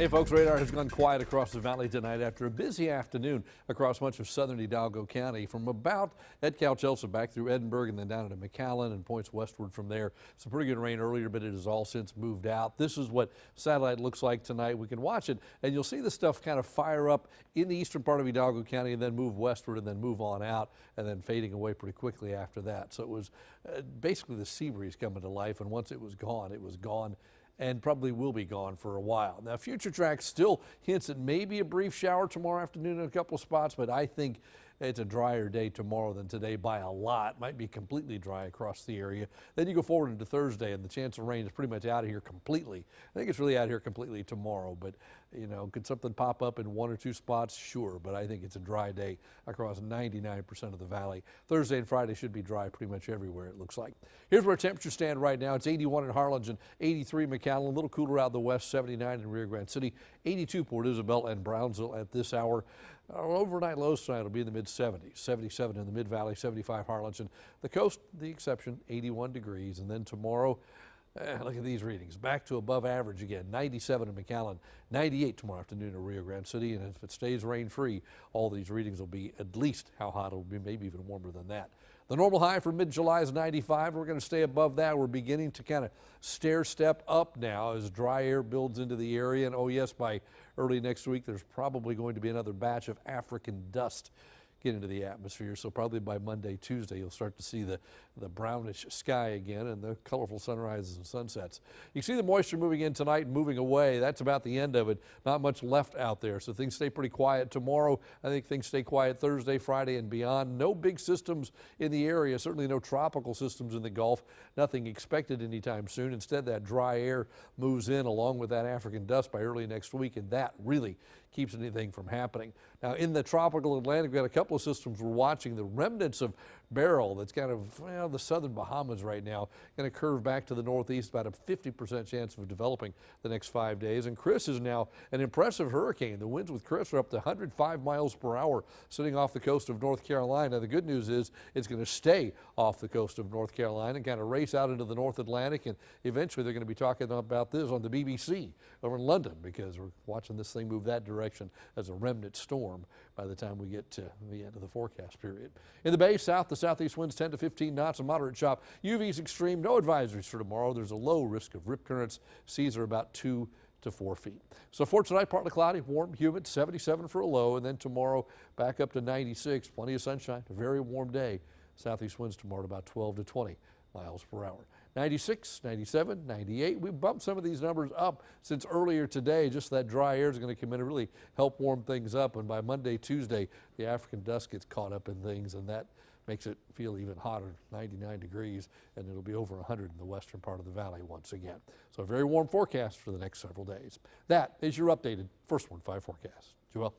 Hey folks, radar has gone quiet across the valley tonight after a busy afternoon across much of southern Hidalgo County from about at Calchelsea back through Edinburg and then down into McAllen and points westward from there. Some pretty good rain earlier, but it has all since moved out. This is what satellite looks like tonight. We can watch it and you'll see the stuff kind of fire up in the eastern part of Hidalgo County and then move westward and then move on out and then fading away pretty quickly after that. So it was basically the sea breeze coming to life, and once it was gone and probably will be gone for a while. Now, Future Track still hints at maybe a brief shower tomorrow afternoon in a couple of spots, but I think it's a drier day tomorrow than today by a lot. Might be completely dry across the area. Then you go forward into Thursday, and the chance of rain is pretty much out of here completely. I think it's really out of here completely tomorrow, but you know, could something pop up in one or two spots? Sure, but I think it's a dry day across 99% of the valley. Thursday and Friday should be dry pretty much everywhere, it looks like. Here's where temperatures stand right now. It's 81 in Harlingen, 83 McAllen, a little cooler out the west, 79 in Rio Grande City, 82 Port Isabel and Brownsville at this hour. Our overnight lows tonight will be in the mid-70s, 77 in the Mid-Valley, 75 Harlingen. The coast, the exception, 81 degrees. And then tomorrow, look at these readings. Back to above average again, 97 in McAllen, 98 tomorrow afternoon in Rio Grande City. And if it stays rain-free, all these readings will be at least how hot it will be, maybe even warmer than that. The normal high for mid-July is 95. We're going to stay above that. We're beginning to kind of stair-step up now as dry air builds into the area. And oh yes, by early next week, there's probably going to be another batch of African dust get into the atmosphere. So probably by Monday, Tuesday, you'll start to see the brownish sky again and the colorful sunrises and sunsets. You see the moisture moving in tonight and moving away. That's about the end of it. Not much left out there. So things stay pretty quiet tomorrow. I think things stay quiet Thursday, Friday, and beyond. No big systems in the area, certainly no tropical systems in the Gulf. Nothing expected anytime soon. Instead, that dry air moves in along with that African dust by early next week, and that really keeps anything from happening. Now, in the tropical Atlantic, we've got a couple of systems we're watching. The remnants of Beryl, that's kind of, well, the southern Bahamas right now, going to curve back to the northeast, about a 50% chance of developing the next 5 days. And Chris is now an impressive hurricane. The winds with Chris are up to 105 miles per hour sitting off the coast of North Carolina. The good news is it's going to stay off the coast of North Carolina and kind of race out into the North Atlantic. And eventually they're going to be talking about this on the BBC over in London, because we're watching this thing move that direction as a remnant storm by the time we get to the end of the forecast period. In the bay, south to southeast winds 10 to 15 knots, a moderate chop. UV's extreme, no advisories for tomorrow. There's a low risk of rip currents. Seas are about 2 to 4 feet. So for tonight, partly cloudy, warm, humid, 77 for a low, and then tomorrow back up to 96. Plenty of sunshine, a very warm day. Southeast winds tomorrow at about 12 to 20 miles per hour. 96, 97, 98. We bumped some of these numbers up since earlier today. Just that dry air is going to come in and really help warm things up. And by Monday, Tuesday, the African dust gets caught up in things, and that makes it feel even hotter, 99 degrees, and it'll be over 100 in the western part of the valley once again. So a very warm forecast for the next several days. That is your updated First Warn 5 forecast. Joel.